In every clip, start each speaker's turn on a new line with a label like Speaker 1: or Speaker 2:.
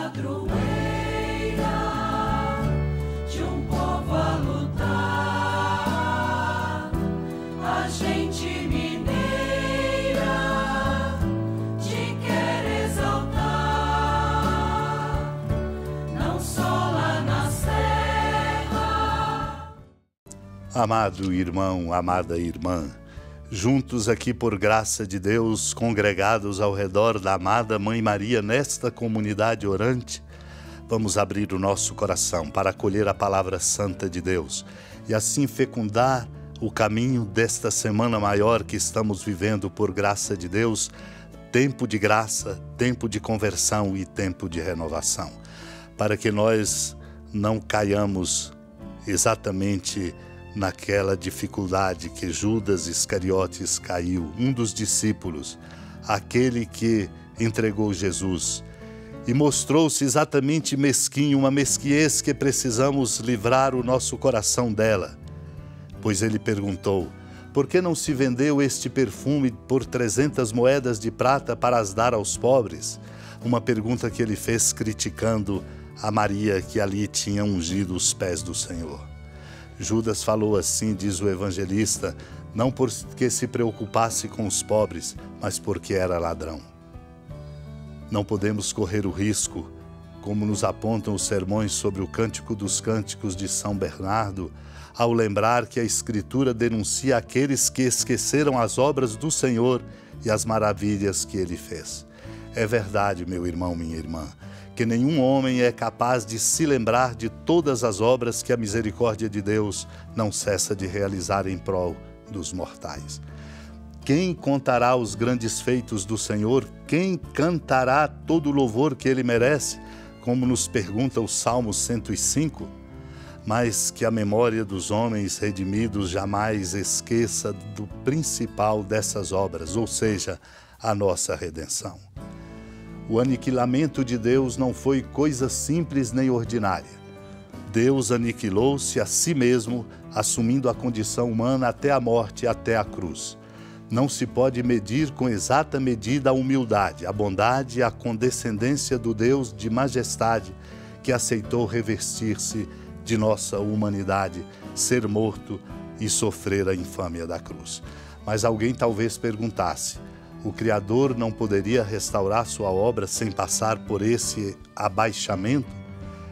Speaker 1: padroeira de um povo a lutar, a gente mineira te quer exaltar, não só lá na serra.
Speaker 2: Amado irmão, amada irmã, juntos aqui por graça de Deus, congregados ao redor da amada Mãe Maria nesta comunidade orante, vamos abrir o nosso coração para acolher a palavra santa de Deus e assim fecundar o caminho desta semana maior que estamos vivendo por graça de Deus, tempo de graça, tempo de conversão e tempo de renovação, para que nós não caiamos exatamente naquela dificuldade que Judas Iscariotes caiu, um dos discípulos, aquele que entregou Jesus, e mostrou-se exatamente mesquinho, uma mesquinhez que precisamos livrar o nosso coração dela. Pois ele perguntou: por que não se vendeu este perfume por 300 moedas de prata para as dar aos pobres? Uma pergunta que ele fez criticando a Maria que ali tinha ungido os pés do Senhor. Judas falou assim, diz o evangelista, não porque se preocupasse com os pobres, mas porque era ladrão. Não podemos correr o risco, como nos apontam os sermões sobre o Cântico dos Cânticos de São Bernardo, ao lembrar que a Escritura denuncia aqueles que esqueceram as obras do Senhor e as maravilhas que Ele fez. É verdade, meu irmão, minha irmã, que nenhum homem é capaz de se lembrar de todas as obras que a misericórdia de Deus não cessa de realizar em prol dos mortais. Quem contará os grandes feitos do Senhor? Quem cantará todo o louvor que Ele merece? Como nos pergunta o Salmo 105. Mas que a memória dos homens redimidos jamais esqueça do principal dessas obras, ou seja, a nossa redenção. O aniquilamento de Deus não foi coisa simples nem ordinária. Deus aniquilou-se a si mesmo, assumindo a condição humana até a morte, até a cruz. Não se pode medir com exata medida a humildade, a bondade e a condescendência do Deus de majestade que aceitou revestir-se de nossa humanidade, ser morto e sofrer a infâmia da cruz. Mas alguém talvez perguntasse: o Criador não poderia restaurar sua obra sem passar por esse abaixamento?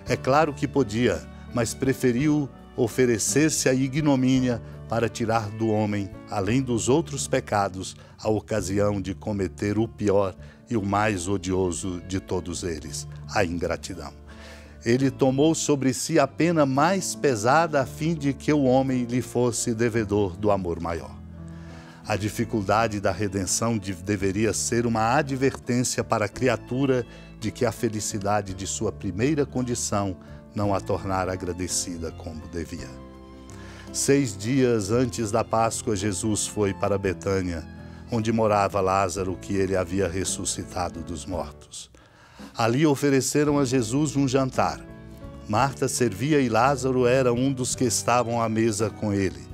Speaker 2: É claro que podia, mas preferiu oferecer-se à ignomínia para tirar do homem, além dos outros pecados, a ocasião de cometer o pior e o mais odioso de todos eles, a ingratidão. Ele tomou sobre si a pena mais pesada a fim de que o homem lhe fosse devedor do amor maior. A dificuldade da redenção deveria ser uma advertência para a criatura de que a felicidade de sua primeira condição não a tornara agradecida como devia. 6 dias antes da Páscoa, Jesus foi para Betânia, onde morava Lázaro, que ele havia ressuscitado dos mortos. Ali ofereceram a Jesus um jantar. Marta servia e Lázaro era um dos que estavam à mesa com ele.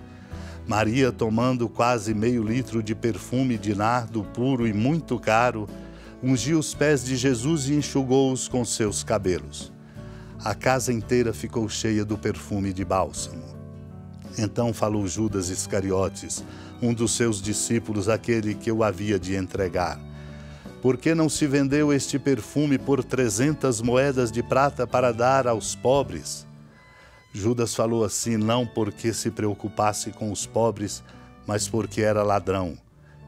Speaker 2: Maria, tomando quase meio litro de perfume de nardo puro e muito caro, ungiu os pés de Jesus e enxugou-os com seus cabelos. A casa inteira ficou cheia do perfume de bálsamo. Então falou Judas Iscariotes, um dos seus discípulos, aquele que o havia de entregar: por que não se vendeu este perfume por 300 moedas de prata para dar aos pobres? Judas falou assim não porque se preocupasse com os pobres, mas porque era ladrão.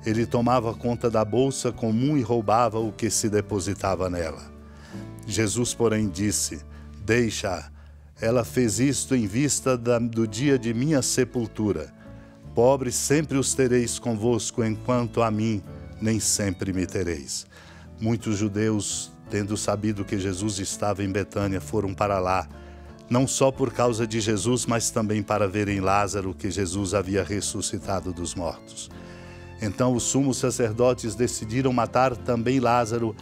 Speaker 2: Ele tomava conta da bolsa comum e roubava o que se depositava nela. Jesus, porém, disse: deixa-a. Ela fez isto em vista do dia de minha sepultura. Pobres sempre os tereis convosco, enquanto a mim nem sempre me tereis. Muitos judeus, tendo sabido que Jesus estava em Betânia, foram para lá, não só por causa de Jesus, mas também para verem Lázaro, que Jesus havia ressuscitado dos mortos. Então os sumos sacerdotes decidiram matar também Lázaro,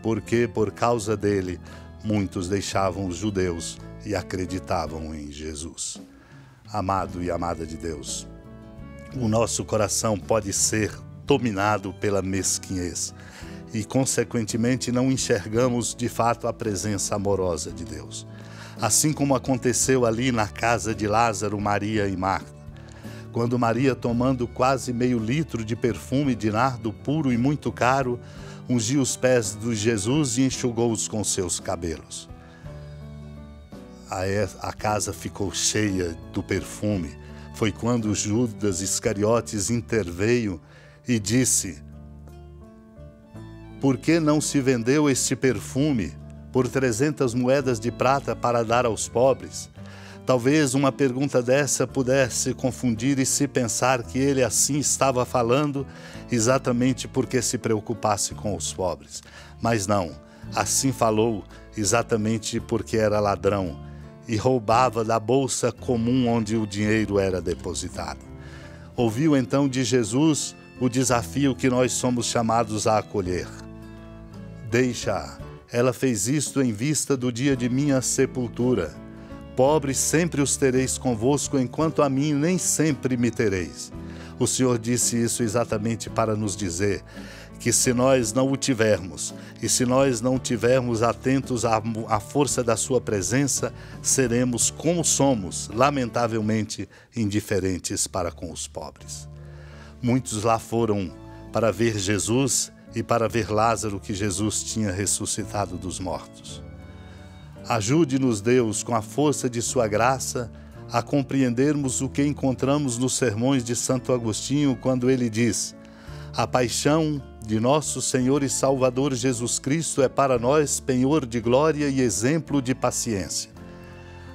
Speaker 2: porque por causa dele muitos deixavam os judeus e acreditavam em Jesus. Amado e amada de Deus, o nosso coração pode ser dominado pela mesquinhez e, consequentemente, não enxergamos de fato a presença amorosa de Deus. Assim como aconteceu ali na casa de Lázaro, Maria e Marta. Quando Maria, tomando quase meio litro de perfume de nardo puro e muito caro, ungiu os pés de Jesus e enxugou-os com seus cabelos. A casa ficou cheia do perfume. Foi quando Judas Iscariotes interveio e disse: por que não se vendeu este perfume por 300 moedas de prata para dar aos pobres? Talvez uma pergunta dessa pudesse confundir e se pensar que ele assim estava falando exatamente porque se preocupasse com os pobres. Mas não, assim falou exatamente porque era ladrão e roubava da bolsa comum onde o dinheiro era depositado. Ouviu então de Jesus o desafio que nós somos chamados a acolher. Deixa-a, ela fez isto em vista do dia de minha sepultura. Pobres sempre os tereis convosco, enquanto a mim nem sempre me tereis. O Senhor disse isso exatamente para nos dizer que se nós não o tivermos, e se nós não tivermos atentos à força da sua presença, seremos como somos, lamentavelmente indiferentes para com os pobres. Muitos lá foram para ver Jesus e para ver Lázaro, que Jesus tinha ressuscitado dos mortos. Ajude-nos, Deus, com a força de sua graça, a compreendermos o que encontramos nos sermões de Santo Agostinho, quando ele diz: a paixão de nosso Senhor e Salvador Jesus Cristo é para nós penhor de glória e exemplo de paciência.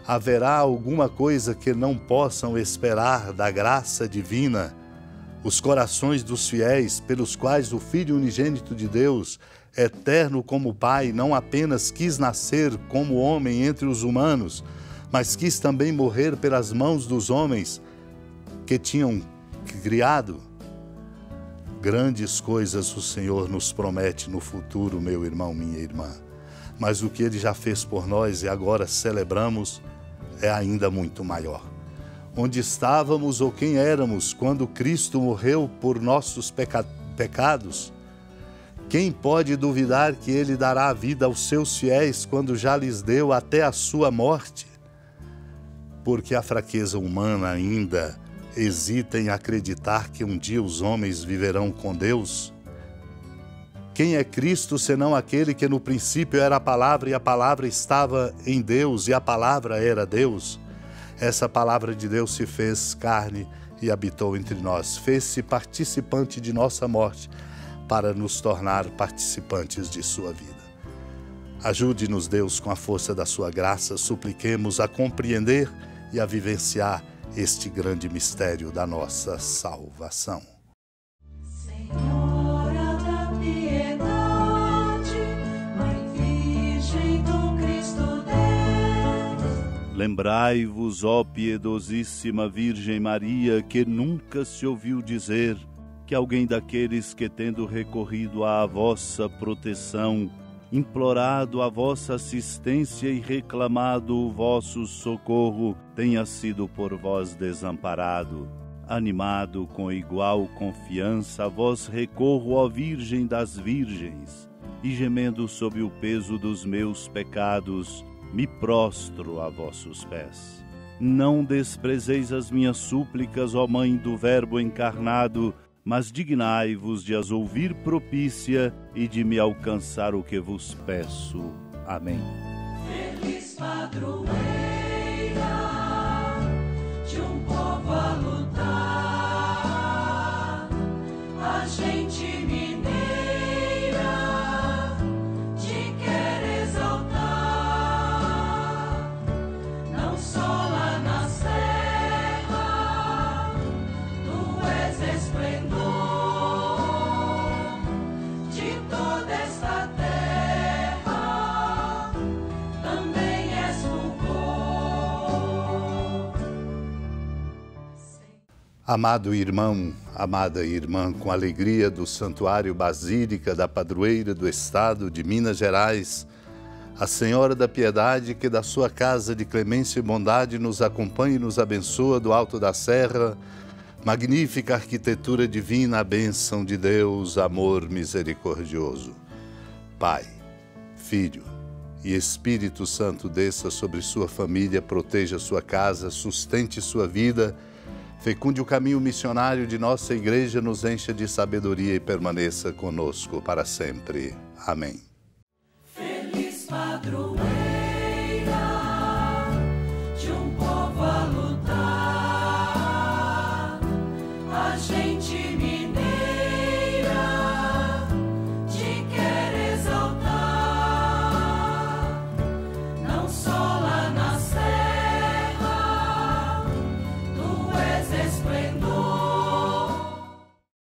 Speaker 2: Haverá alguma coisa que não possam esperar da graça divina os corações dos fiéis, pelos quais o Filho unigênito de Deus, eterno como Pai, não apenas quis nascer como homem entre os humanos, mas quis também morrer pelas mãos dos homens que tinham criado? Grandes coisas o Senhor nos promete no futuro, meu irmão, minha irmã. Mas o que Ele já fez por nós e agora celebramos é ainda muito maior. Onde estávamos ou quem éramos quando Cristo morreu por nossos pecados? Quem pode duvidar que Ele dará a vida aos seus fiéis quando já lhes deu até a sua morte? Porque a fraqueza humana ainda hesita em acreditar que um dia os homens viverão com Deus? Quem é Cristo senão aquele que no princípio era a palavra e a palavra estava em Deus e a palavra era Deus? Essa palavra de Deus se fez carne e habitou entre nós, fez-se participante de nossa morte para nos tornar participantes de sua vida. Ajude-nos, Deus, com a força da sua graça, supliquemos a compreender e a vivenciar este grande mistério da nossa salvação.
Speaker 1: Senhora da piedade, Mãe Virgem do Cristo Deus.
Speaker 3: Lembrai-vos, ó piedosíssima Virgem Maria, que nunca se ouviu dizer que alguém daqueles que, tendo recorrido à vossa proteção, implorado a vossa assistência e reclamado o vosso socorro, tenha sido por vós desamparado. Animado com igual confiança, a vós recorro, ó Virgem das Virgens, e gemendo sob o peso dos meus pecados, me prostro a vossos pés. Não desprezeis as minhas súplicas, ó Mãe do Verbo encarnado, mas dignai-vos de as ouvir propícia e de me alcançar o que vos peço. Amém.
Speaker 1: Feliz padroeira de um povo a lutar, a gente mineira te quer exaltar, não só lá na serra, tu és esplendor de toda esta terra, também és fulgor.
Speaker 2: Amado irmão, amada irmã, com alegria do Santuário Basílica da Padroeira do Estado de Minas Gerais, a Senhora da Piedade, que da sua casa de clemência e bondade nos acompanha e nos abençoa do alto da serra, magnífica arquitetura divina, a bênção de Deus, amor misericordioso. Pai, Filho e Espírito Santo desça sobre sua família, proteja sua casa, sustente sua vida, fecunde o caminho missionário de nossa igreja, nos encha de sabedoria e permaneça conosco para sempre. Amém.
Speaker 1: Feliz padroeiro.